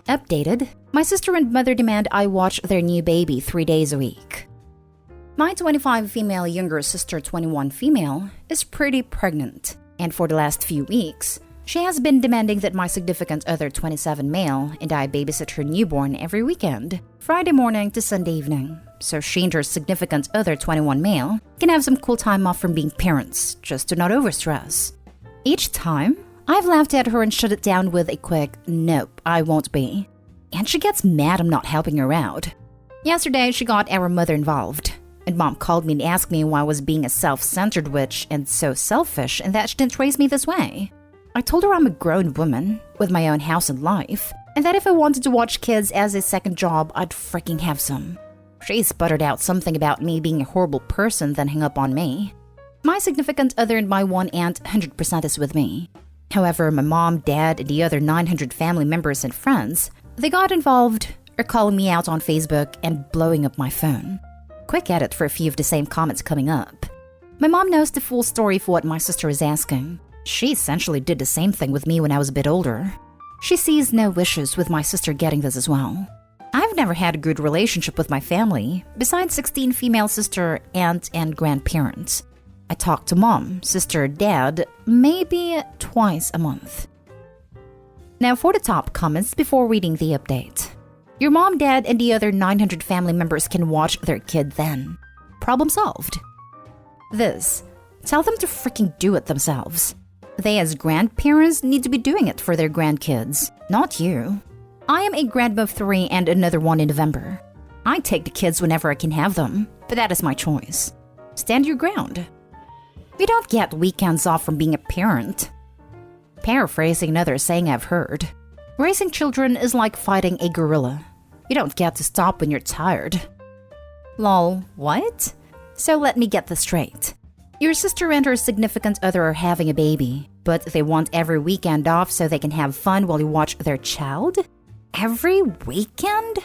Updated, my sister and mother demand I watch their new baby 3 days a week. My 25 female younger sister 21 female is pretty pregnant, and for the last few weeks, she has been demanding that my significant other 27 male and I babysit her newborn every weekend, Friday morning to Sunday evening, so she and her significant other 21 male can have some cool time off from being parents, just to not overstress. Each time, I've laughed at her and shut it down with a quick, "Nope, I won't be." And she gets mad I'm not helping her out. Yesterday, she got our mother involved, and Mom called me and asked me why I was being a self-centered witch and so selfish and that she didn't raise me this way. I told her I'm a grown woman with my own house and life, and that if I wanted to watch kids as a second job, I'd freaking have some. She sputtered out something about me being a horrible person, then hung up on me. My significant other and my one aunt 100% is with me. However, my mom, dad, and the other 900 family members and friends, they got involved, are calling me out on Facebook and blowing up my phone. Quick edit for a few of the same comments coming up. My mom knows the full story for what my sister is asking. She essentially did the same thing with me when I was a bit older. She sees no issues with my sister getting this as well. I've never had a good relationship with my family, besides 16 female sister, aunt, and grandparents. I talk to mom, sister, dad, maybe twice a month. Now for the top comments before reading the update. Your mom, dad, and the other 900 family members can watch their kid then. Problem solved. This. Tell them to freaking do it themselves. They as grandparents need to be doing it for their grandkids, not you. I am a grandma of 3 and another one in November. I take the kids whenever I can have them, but that is my choice. Stand your ground. You don't get weekends off from being a parent. Paraphrasing another saying I've heard, raising children is like fighting a gorilla. You don't get to stop when you're tired. Lol, what? So let me get this straight. Your sister and her significant other are having a baby, but they want every weekend off so they can have fun while you watch their child? Every weekend?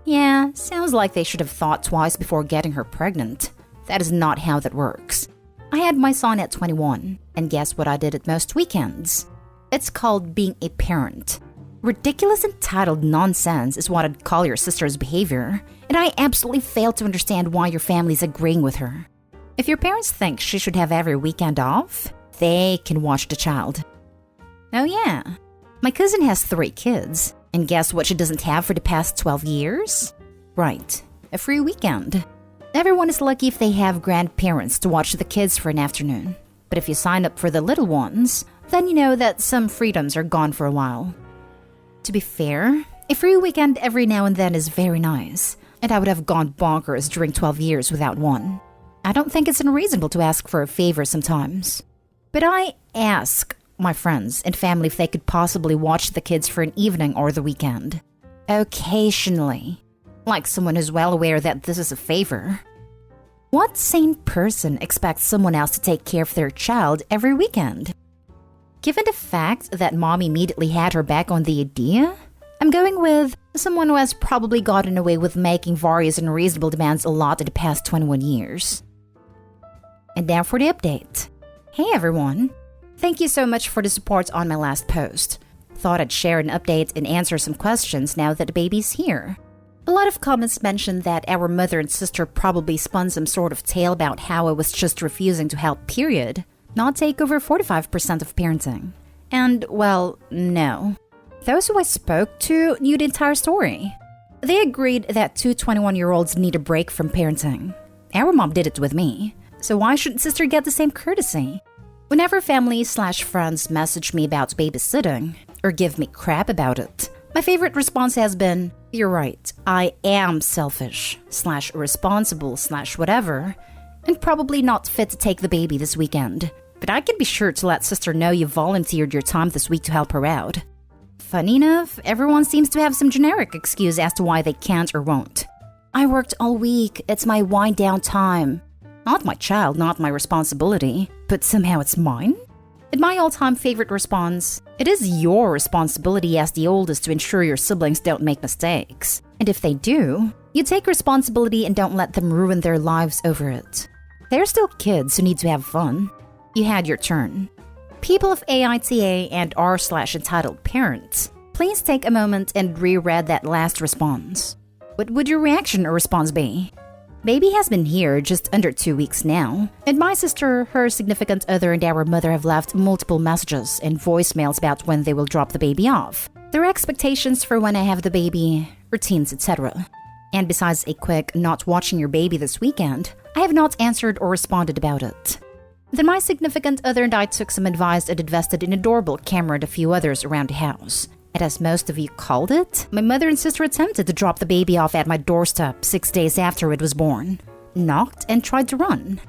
Yeah, sounds like they should have thought twice before getting her pregnant. That is not how that works. I had my son at 21, and guess what I did at most weekends? It's called being a parent. Ridiculous entitled nonsense is what I'd call your sister's behavior, and I absolutely fail to understand why your family's agreeing with her. If your parents think she should have every weekend off, they can watch the child. Oh yeah, my cousin has 3 kids, and guess what she doesn't have for the past 12 years? Right, a free weekend. Everyone is lucky if they have grandparents to watch the kids for an afternoon. But if you sign up for the little ones, then you know that some freedoms are gone for a while. To be fair, a free weekend every now and then is very nice, and I would have gone bonkers during 12 years without one. I don't think it's unreasonable to ask for a favor sometimes. But I ask my friends and family if they could possibly watch the kids for an evening or the weekend. Occasionally. Like someone who's well aware that this is a favor. What sane person expects someone else to take care of their child every weekend? Given the fact that mom immediately had her back on the idea, I'm going with someone who has probably gotten away with making various unreasonable demands a lot in the past 21 years. And now for the update. Hey everyone! Thank you so much for the support on my last post. Thought I'd share an update and answer some questions now that the baby's here. A lot of comments mentioned that our mother and sister probably spun some sort of tale about how I was just refusing to help period, not take over 45% of parenting. And, well, no. Those who I spoke to knew the entire story. They agreed that 2 21-year-olds need a break from parenting. Our mom did it with me, so why shouldn't sister get the same courtesy? Whenever family/friends message me about babysitting, or give me crap about it, my favorite response has been, "You're right, I am selfish/responsible/whatever, and probably not fit to take the baby this weekend. But I can be sure to let sister know you volunteered your time this week to help her out." Funny enough, everyone seems to have some generic excuse as to why they can't or won't. I worked all week, it's my wind down time. Not my child, not my responsibility, but somehow it's mine? In my all-time favorite response, it is your responsibility as the oldest to ensure your siblings don't make mistakes. And if they do, you take responsibility and don't let them ruin their lives over it. They're still kids who need to have fun. You had your turn. People of AITA and r/entitled parents, Please take a moment and reread that last response. What would your reaction or response be? Baby has been here just under 2 weeks now, and my sister, her significant other, and our mother have left multiple messages and voicemails about when they will drop the baby off, their expectations for when I have the baby, routines, etc. And besides a quick not watching your baby this weekend, I have not answered or responded about it. Then my significant other and I took some advice and invested in a doorbell camera and a few others around the house. And as most of you called it, my mother and sister attempted to drop the baby off at my doorstep 6 days after it was born, knocked and tried to run.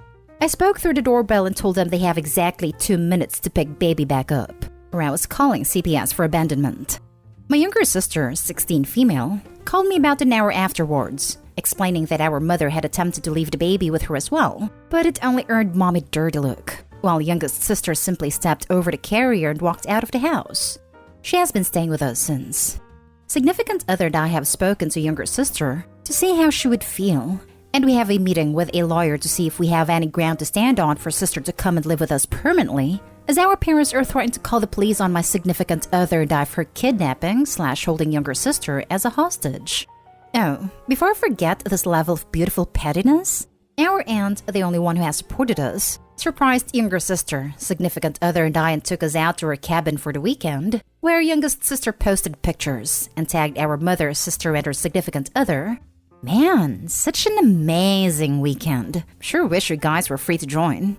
I spoke through the doorbell and told them they have exactly 2 minutes to pick baby back up, or I was calling CPS for abandonment. My younger sister, 16 female, called me about an hour afterwards, explaining that our mother had attempted to leave the baby with her as well, but it only earned mommy dirty look, while youngest sister simply stepped over the carrier and walked out of the house. She has been staying with us since. Significant other and I have spoken to younger sister to see how she would feel, and we have a meeting with a lawyer to see if we have any ground to stand on for sister to come and live with us permanently, as our parents are threatening to call the police on my significant other and I for kidnapping/holding younger sister as a hostage. Oh, before I forget this level of beautiful pettiness, our aunt, the only one who has supported us, surprised younger sister, significant other and I and took us out to her cabin for the weekend, where youngest sister posted pictures and tagged our mother, sister, and her significant other. Man, such an amazing weekend. Sure wish you guys were free to join.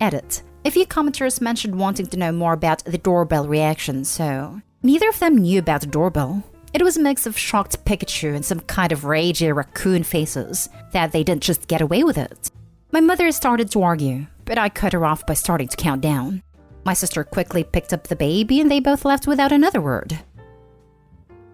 Edit. A few commenters mentioned wanting to know more about the doorbell reaction, so neither of them knew about the doorbell. It was a mix of shocked Pikachu and some kind of ragey raccoon faces that they didn't just get away with it. My mother started to argue, but I cut her off by starting to count down. My sister quickly picked up the baby and they both left without another word.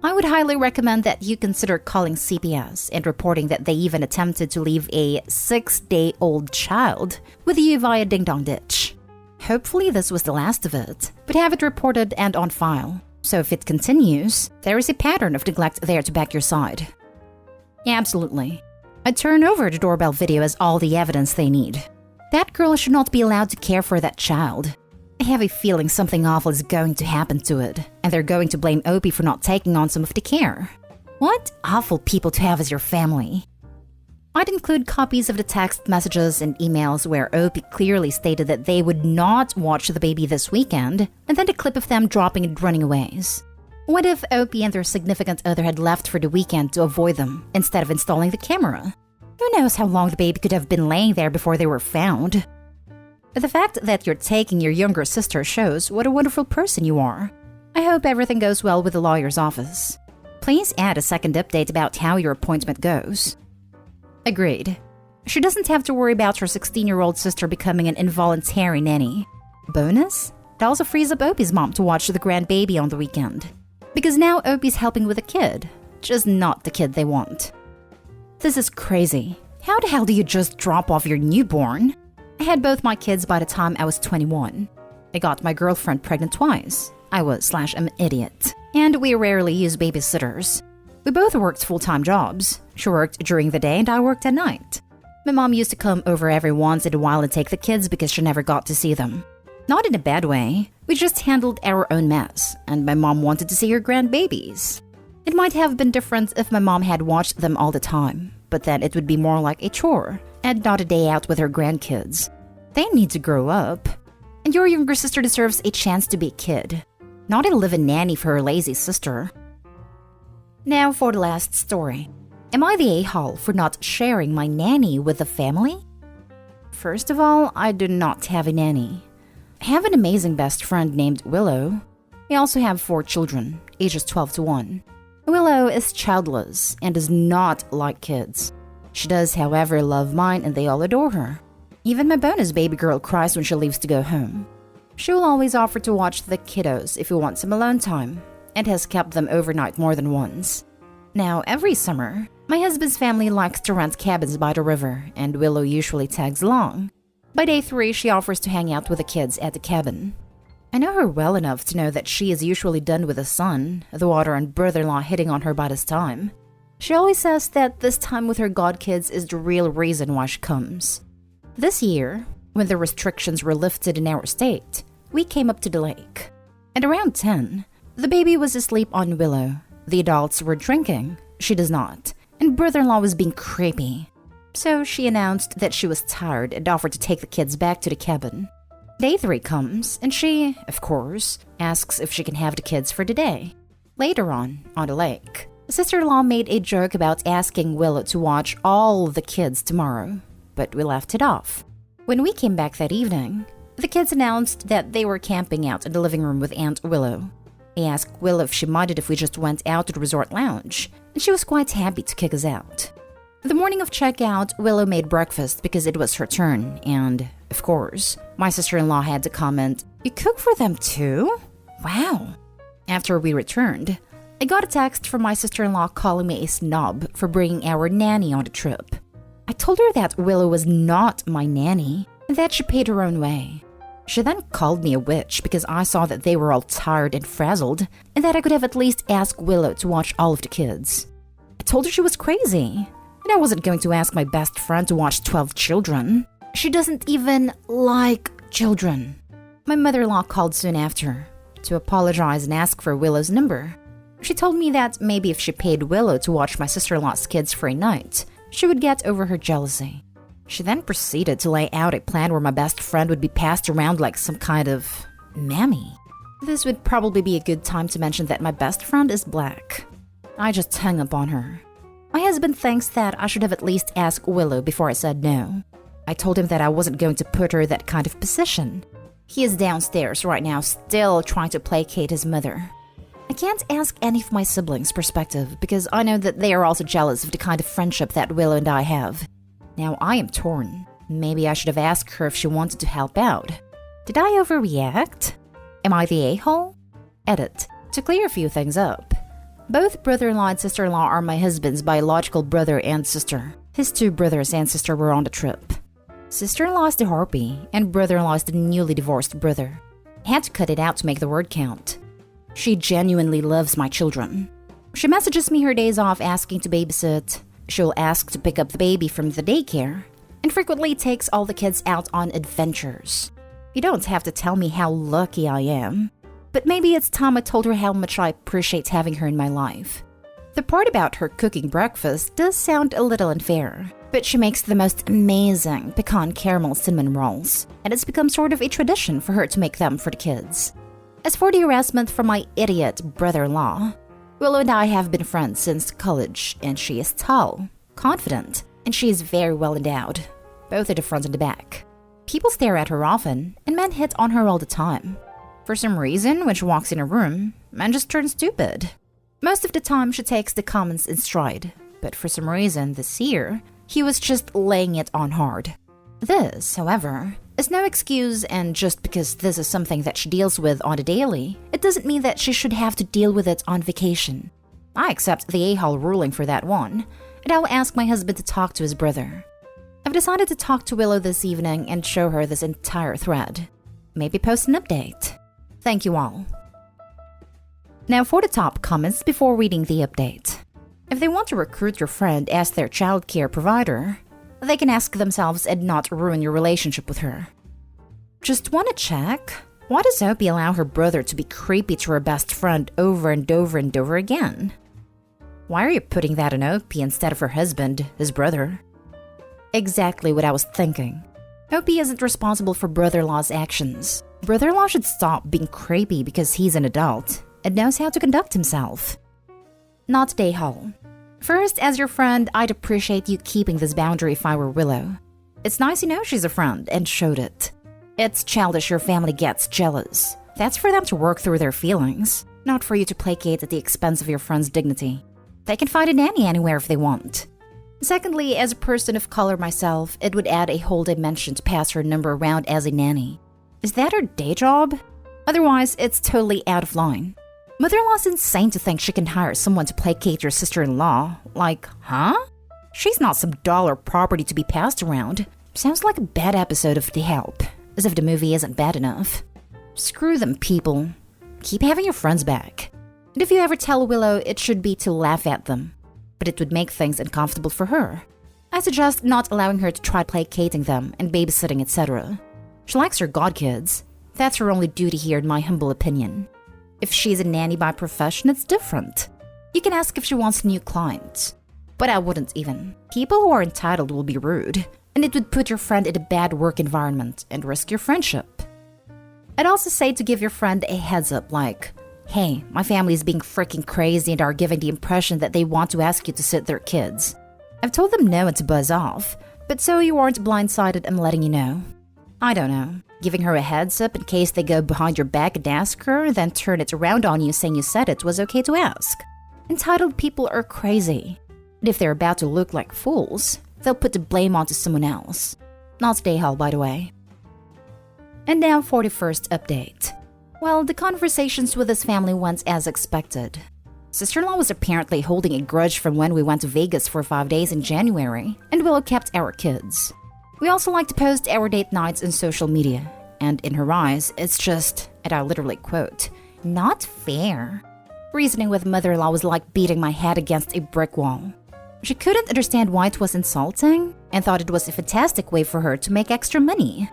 I would highly recommend that you consider calling CPS and reporting that they even attempted to leave a 6-day-old child with you via Ding Dong Ditch. Hopefully this was the last of it, but have it reported and on file. So if it continues, there is a pattern of neglect there to back your side. Absolutely. I'd turn over the doorbell video as all the evidence they need. That girl should not be allowed to care for that child. I have a feeling something awful is going to happen to it, and they're going to blame Opie for not taking on some of the care. What awful people to have as your family. I'd include copies of the text messages and emails where Opie clearly stated that they would not watch the baby this weekend, and then the clip of them dropping and running away. What if Opie and their significant other had left for the weekend to avoid them, instead of installing the camera? Who knows how long the baby could have been laying there before they were found? The fact that you're taking your younger sister shows what a wonderful person you are. I hope everything goes well with the lawyer's office. Please add a second update about how your appointment goes. Agreed. She doesn't have to worry about her 16-year-old sister becoming an involuntary nanny. Bonus? It also frees up Opie's mom to watch the grandbaby on the weekend. Because now Opie's helping with a kid, just not the kid they want. This is crazy. How the hell do you just drop off your newborn? I had both my kids by the time I was 21. I got my girlfriend pregnant twice. I was/am an idiot. And we rarely use babysitters. We both worked full-time jobs. She worked during the day and I worked at night. My mom used to come over every once in a while and take the kids because she never got to see them. Not in a bad way. We just handled our own mess, and my mom wanted to see her grandbabies. It might have been different if my mom had watched them all the time, but then it would be more like a chore, and not a day out with her grandkids. They need to grow up. And your younger sister deserves a chance to be a kid, not a live-in nanny for her lazy sister. Now for the last story. Am I the a-hole for not sharing my nanny with the family? First of all, I do not have a nanny. I have an amazing best friend named Willow. We also have 4 children, ages 12 to 1. Willow is childless and does not like kids. She does, however, love mine and they all adore her. Even my bonus baby girl cries when she leaves to go home. She will always offer to watch the kiddos if we want some alone time, and has kept them overnight more than once. Now, every summer, my husband's family likes to rent cabins by the river, and Willow usually tags along. By day 3, she offers to hang out with the kids at the cabin. I know her well enough to know that she is usually done with the sun, the water, and brother-in-law hitting on her by this time. She always says that this time with her godkids is the real reason why she comes. This year, when the restrictions were lifted in our state, we came up to the lake. At around 10, The baby was asleep on Willow. The adults were drinking. She does not. And brother-in-law was being creepy. So she announced that she was tired and offered to take the kids back to the cabin. Day 3 comes, and she, of course, asks if she can have the kids for the day. Later on the lake, sister-in-law made a joke about asking Willow to watch all the kids tomorrow, but we left it off. When we came back that evening, the kids announced that they were camping out in the living room with Aunt Willow. I asked Willow if she minded if we just went out to the resort lounge, and she was quite happy to kick us out. The morning of checkout, Willow made breakfast because it was her turn, and, of course, my sister-in-law had to comment, "You cook for them too? Wow." After we returned, I got a text from my sister-in-law calling me a snob for bringing our nanny on the trip. I told her that Willow was not my nanny, and that she paid her own way. She then called me a witch because I saw that they were all tired and frazzled, and that I could have at least asked Willow to watch all of the kids. I told her she was crazy. And I wasn't going to ask my best friend to watch 12 children. She doesn't even like children. My mother-in-law called soon after to apologize and ask for Willow's number. She told me that maybe if she paid Willow to watch my sister-in-law's kids for a night, she would get over her jealousy. She then proceeded to lay out a plan where my best friend would be passed around like some kind of mammy. This would probably be a good time to mention that my best friend is black. I just hung up on her. My husband thinks that I should have at least asked Willow before I said no. I told him that I wasn't going to put her in that kind of position. He is downstairs right now, still trying to placate his mother. I can't ask any of my siblings' perspective because I know that they are also jealous of the kind of friendship that Willow and I have. Now I am torn. Maybe I should have asked her if she wanted to help out. Did I overreact? Am I the a-hole? Edit. To clear a few things up. Both brother-in-law and sister-in-law are my husband's biological brother and sister. His 2 brothers and sister were on the trip. Sister-in-law is the harpy, and brother-in-law is the newly divorced brother. I had to cut it out to make the word count. She genuinely loves my children. She messages me her days off asking to babysit. She'll ask to pick up the baby from the daycare, and frequently takes all the kids out on adventures. You don't have to tell me how lucky I am. But maybe it's time I told her how much I appreciate having her in my life. The part about her cooking breakfast does sound a little unfair, but she makes the most amazing pecan caramel cinnamon rolls, and it's become sort of a tradition for her to make them for the kids. As for the harassment from my idiot brother-in-law, Willow and I have been friends since college, and she is tall, confident, and she is very well endowed, both at the front and the back. People stare at her often, and men hit on her all the time. For some reason, when she walks in a room, men just turn stupid. Most of the time, she takes the comments in stride, but for some reason this year, he was just laying it on hard. This, however, is no excuse, and just because this is something that she deals with on a daily, it doesn't mean that she should have to deal with it on vacation. I accept the a-hole ruling for that one, and I will ask my husband to talk to his brother. I've decided to talk to Willow this evening and show her this entire thread. Maybe post an update. Thank you all. Now for the top comments before reading the update. If they want to recruit your friend as their childcare provider, they can ask themselves and not ruin your relationship with her. Just want to check, why does Opie allow her brother to be creepy to her best friend over and over and over again? Why are you putting that on Opie instead of her husband, his brother? Exactly what I was thinking. Opie isn't responsible for brother-in-law's actions. Brother-in-law should stop being creepy because he's an adult and knows how to conduct himself. Not day haul. First, as your friend, I'd appreciate you keeping this boundary if I were Willow. It's nice you know she's a friend and showed it. It's childish your family gets jealous. That's for them to work through their feelings, not for you to placate at the expense of your friend's dignity. They can find a nanny anywhere if they want. Secondly, as a person of color myself, it would add a whole dimension to pass her number around as a nanny. Is that her day job? Otherwise, it's totally out of line. Mother-in-law's insane to think she can hire someone to placate your sister-in-law. Like, huh? She's not some dollar property to be passed around. Sounds like a bad episode of The Help, as if the movie isn't bad enough. Screw them, people. Keep having your friends back. And if you ever tell Willow, it should be to laugh at them. But it would make things uncomfortable for her. I suggest not allowing her to try placating them and babysitting, etc. She likes her godkids. That's her only duty here in my humble opinion. If she's a nanny by profession, it's different. You can ask if she wants new clients. But I wouldn't even. People who are entitled will be rude, and it would put your friend in a bad work environment and risk your friendship. I'd also say to give your friend a heads up like, hey, my family is being freaking crazy and are giving the impression that they want to ask you to sit their kids. I've told them no and to buzz off, but so you aren't blindsided, I'm letting you know. I don't know, giving her a heads up in case they go behind your back and ask her, then turn it around on you saying you said it was okay to ask. Entitled people are crazy. And if they're about to look like fools, they'll put the blame onto someone else. Not Stay-Hell, by the way. And now for the first update. Well, the conversations with his family went as expected. Sister-in-law was apparently holding a grudge from when we went to Vegas for 5 days in January, and Willow kept our kids. We also like to post our date nights on social media, and in her eyes, it's just, and I literally quote, not fair. Reasoning with mother-in-law was like beating my head against a brick wall. She couldn't understand why it was insulting, and thought it was a fantastic way for her to make extra money.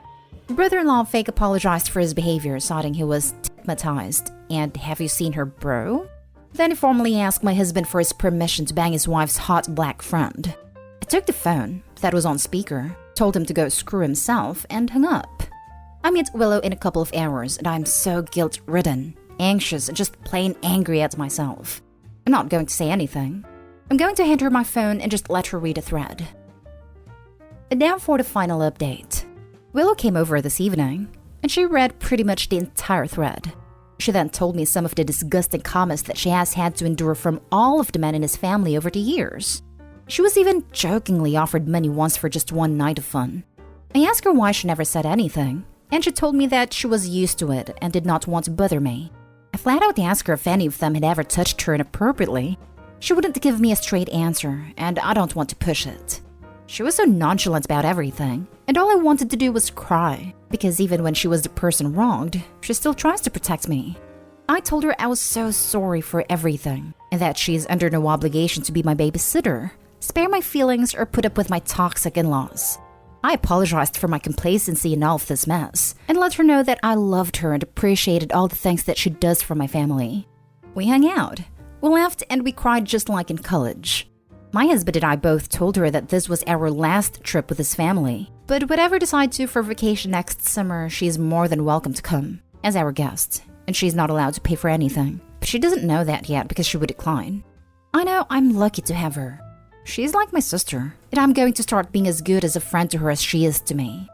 Brother-in-law fake apologized for his behavior, citing he was stigmatized, and have you seen her bro? Then he formally asked my husband for his permission to bang his wife's hot black friend. I took the phone, that was on speaker, told him to go screw himself, and hung up. I met Willow in a couple of hours, and I'm so guilt-ridden, anxious, and just plain angry at myself. I'm not going to say anything. I'm going to hand her my phone and just let her read a thread. And now for the final update. Willow came over this evening, and she read pretty much the entire thread. She then told me some of the disgusting comments that she has had to endure from all of the men in his family over the years. She was even jokingly offered money once for just one night of fun. I asked her why she never said anything, and she told me that she was used to it and did not want to bother me. I flat out asked her if any of them had ever touched her inappropriately. She wouldn't give me a straight answer, and I don't want to push it. She was so nonchalant about everything, and all I wanted to do was cry, because even when she was the person wronged, she still tries to protect me. I told her I was so sorry for everything, and that she is under no obligation to be my babysitter, spare my feelings, or put up with my toxic in-laws. I apologized for my complacency in all of this mess, and let her know that I loved her and appreciated all the things that she does for my family. We hung out. We laughed and we cried just like in college. My husband and I both told her that this was our last trip with his family, but whatever decides to for vacation next summer, she's more than welcome to come as our guest, and she's not allowed to pay for anything. But she doesn't know that yet because she would decline. I know I'm lucky to have her. She's like my sister, and I'm going to start being as good as a friend to her as she is to me.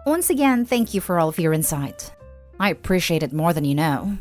Once again, thank you for all of your insight. I appreciate it more than you know.